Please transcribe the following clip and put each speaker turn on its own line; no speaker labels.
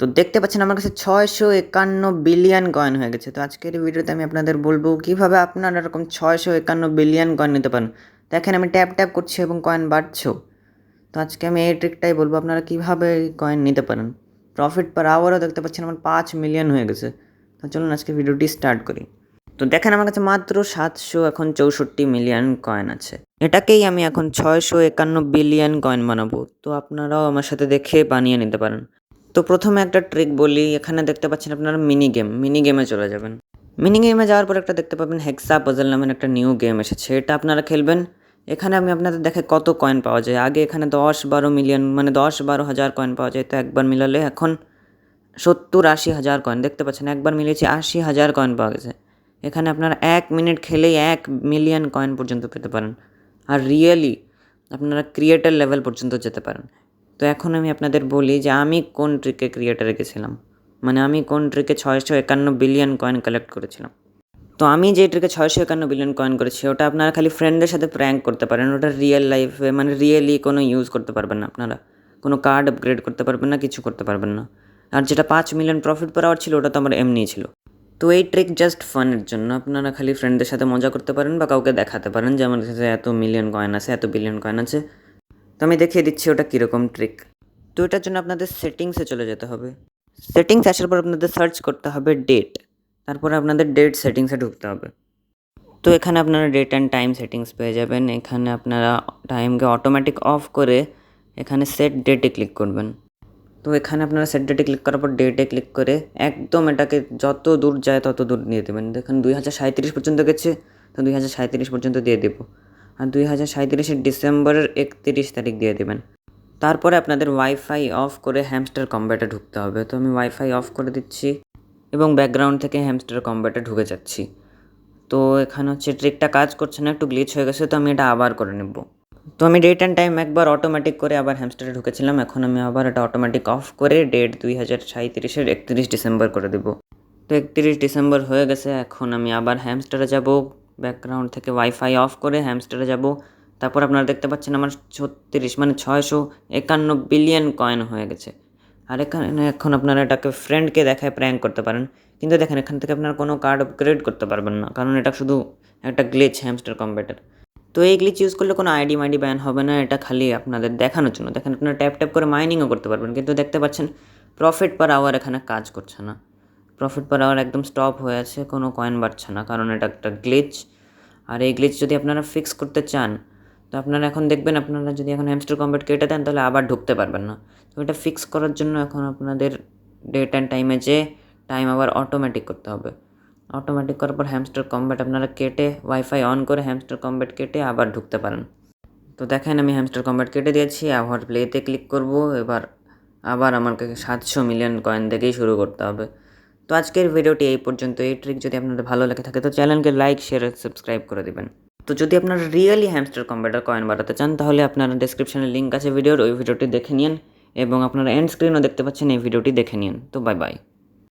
তো দেখতে পাচ্ছেন আমার কাছে 651 বিলিয়ন কয়েন হয়ে গেছে। তো আজকের এই ভিডিওতে আমি আপনাদের বলবো কীভাবে আপনারা এরকম 651 বিলিয়ন কয়েন নিতে পারেন। দেখেন আমি ট্যাপ ট্যাপ করছি এবং কয়েন বাড়ছেও। তো আজকে আমি এই ট্রিকটাই বলবো আপনারা কীভাবে কয়েন নিতে পারেন। প্রফিট পার আওয়ারও দেখতে পাচ্ছেন আমার 5 মিলিয়ন হয়ে গেছে। তো চলুন আজকে ভিডিওটি স্টার্ট করি। তো দেখেন আমার কাছে মাত্র 764 মিলিয়ন কয়েন আছে। এটাকেই আমি এখন 651 বিলিয়ন কয়েন বানাবো। তো আপনারাও আমার সাথে দেখে বানিয়ে নিতে পারেন। তো প্রথমে একটা ট্রিক বলি, এখানে দেখতে পাচ্ছেন আপনারা মিনি গেমে চলে যাবেন। মিনি গেমে যাওয়ার পর একটা দেখতে পাবেন হেক্সা পাজল নামের একটা নিউ গেম এসেছে, এটা আপনারা খেলবেন। এখানে আমি আপনাদের দেখে কত কয়েন পাওয়া যায়। আগে এখানে 10-12 মিলিয়ন মানে 10-12 হাজার কয়েন পাওয়া যায়, তো একবার মিলালে এখন 70-80 হাজার কয়েন দেখতে পাচ্ছেন। একবার মিলিয়েছি 80 হাজার কয়েন পাওয়া গেছে। এখানে আপনারা 1 মিনিট খেলেই 1 মিলিয়ন কয়েন পর্যন্ত পেতে পারেন, আর রিয়েলি আপনারা ক্রিয়েটার লেভেল পর্যন্ত যেতে পারেন। তো এখন আমি আপনাদের বলি যে আমি কোন ট্রিকে ক্রিয়েটারে গেছিলাম, মানে আমি কোন ট্রিকে 651 বিলিয়ন কয়েন কালেক্ট করেছিলাম। তো আমি যে ট্রিকে 651 বিলিয়ন কয়েন করেছি ওটা আপনারা খালি ফ্রেন্ডের সাথে প্র্যাঙ্ক করতে পারেন। ওটা রিয়েল লাইফে মানে রিয়েলি কোনো ইউজ করতে পারবেন না, আপনারা কোনো কার্ড আপগ্রেড করতে পারবেন না, কিছু করতে পারবেন না। আর যেটা 5 মিলিয়ন প্রফিট পার আওয়ার ছিল ওটা তো আমার এমনিই ছিল। তো এই ট্রিক জাস্ট ফানের জন্য, আপনারা খালি ফ্রেন্ডদের সাথে মজা করতে পারেন বা কাউকে দেখাতে পারেন যে আমার কাছে এত মিলিয়ন কয়েন আছে, এত বিলিয়ন কয়েন আছে। তো আমি দেখিয়ে দিচ্ছি ওটা কীরকম ট্রিক। তো এটার জন্য আপনাদের সেটিংসে চলে যেতে হবে। সেটিংস আসার পর আপনাদের সার্চ করতে হবে ডেট, তারপরে আপনাদের ডেট সেটিংসে ঢুকতে হবে। তো এখানে আপনারা ডেট অ্যান্ড টাইম সেটিংস পেয়ে যাবেন। এখানে আপনারা টাইমকে অটোমেটিক অফ করে এখানে সেট ডেটে ক্লিক করবেন। তো এখানে আপনারা সেট ডেটে ক্লিক করার পর ডেটে ক্লিক করে একদম এটাকে যত দূর যায় তত দূর দিয়ে দেবেন। দেখেন 2037 পর্যন্ত গেছে, তো 2037 পর্যন্ত দিয়ে দেবো। আর 2037 ডিসেম্বরের 31 তারিখ দিয়ে দেবেন। তারপরে আপনাদের ওয়াইফাই অফ করে হ্যামস্টার কম্ব্যাটে ঢুকতে হবে। তো আমি ওয়াইফাই অফ করে দিচ্ছি এবং ব্যাকগ্রাউন্ড থেকে হ্যামস্টার কম্ব্যাটে ঢুকে যাচ্ছি। তো এখানে হচ্ছে ট্রিকটা কাজ করছে না, একটু গ্লিচ হয়ে গেছে, তো আমি এটা আবার করে নেব। তো আমি ডেট অ্যান্ড টাইম একবার অটোমেটিক করে আবার হ্যামস্টারে ঢুকেছিলাম, এখন আমি আবার এটা অটোমেটিক অফ করে ডেট 2037 31 ডিসেম্বর করে দেবো। তো 31 ডিসেম্বর হয়ে গেছে। এখন আমি আবার হ্যামস্টারে যাব, ব্যাকগ্রাউন্ড থেকে ওয়াইফাই অফ করে হ্যামস্টারে যাব। তারপর আপনারা দেখতে পাচ্ছেন আমার 36 মানে 651 বিলিয়ন কয়েন হয়ে গেছে। আর এখানে এখন আপনারা এটাকে ফ্রেন্ডকে দেখায় প্র্যাঙ্ক করতে পারেন, কিন্তু দেখেন এখান থেকে আপনারা কোনো কার্ড আপগ্রেড করতে পারবেন না, কারণ এটা শুধু একটা গ্লিচ হ্যামস্টার কম্ব্যাটের। তো এই গ্লিচ ইউজ করলে কোনো আইডি ব্যান হবে না, এটা খালি আপনাদের দেখানোর জন্য। দেখেন আপনারা ট্যাপ ট্যাপ করে মাইনিংও করতে পারবেন, কিন্তু দেখতে পাচ্ছেন প্রফিট পার আওয়ার এখানে কাজ করছে না। প্রফিট পার আওয়ার একদম স্টপ হয়ে আছে, কোনো কয়েন বাড়ছে না, কারণ এটা একটা গ্লিচ। আর এই গ্লিচ যদি আপনারা ফিক্স করতে চান তো আপনারা এখন দেখবেন, আপনারা যদি এখন হ্যামস্টার কম্ব্যাট কেটে দেন তাহলে আবার ঢুকতে পারবেন না। তো এটা ফিক্স করার জন্য এখন আপনাদের ডেট অ্যান্ড টাইমে যে টাইম আবার অটোমেটিক করতে হবে। অটোমেটিক করার পর হ্যামস্টার কম্ব্যাট আপনারা কেটে ওয়াইফাই অন করে হ্যামস্টার কম্ব্যাট কেটে আবার ঢুকতে পারেন। তো দেখেন আমি হ্যামস্টার কম্ব্যাট কেটে দিয়েছি, আবার প্লেতে ক্লিক করব। এবার আবার আমাকে 700 মিলিয়ন কয়েন থেকেই শুরু করতে হবে। তো আজকের ভিডিওটি এই পর্যন্ত। এই ট্রিক যদি আপনাদের ভালো লেগে থাকে তো চ্যানেলকে লাইক শেয়ার সাবস্ক্রাইব করে দেবেন। তো যদি আপনারা রিয়েলি হ্যামস্টার কম্ব্যাটের কয়েন বাড়াতে চান তাহলে আপনারা ডেসক্রিপশনে লিঙ্ক আছে ভিডিওর, ওই ভিডিওটি দেখে নিন এবং আপনারা এন্ড স্ক্রিনও দেখতে পাচ্ছেন, এই ভিডিওটি দেখে নিন। তো বাই বাই।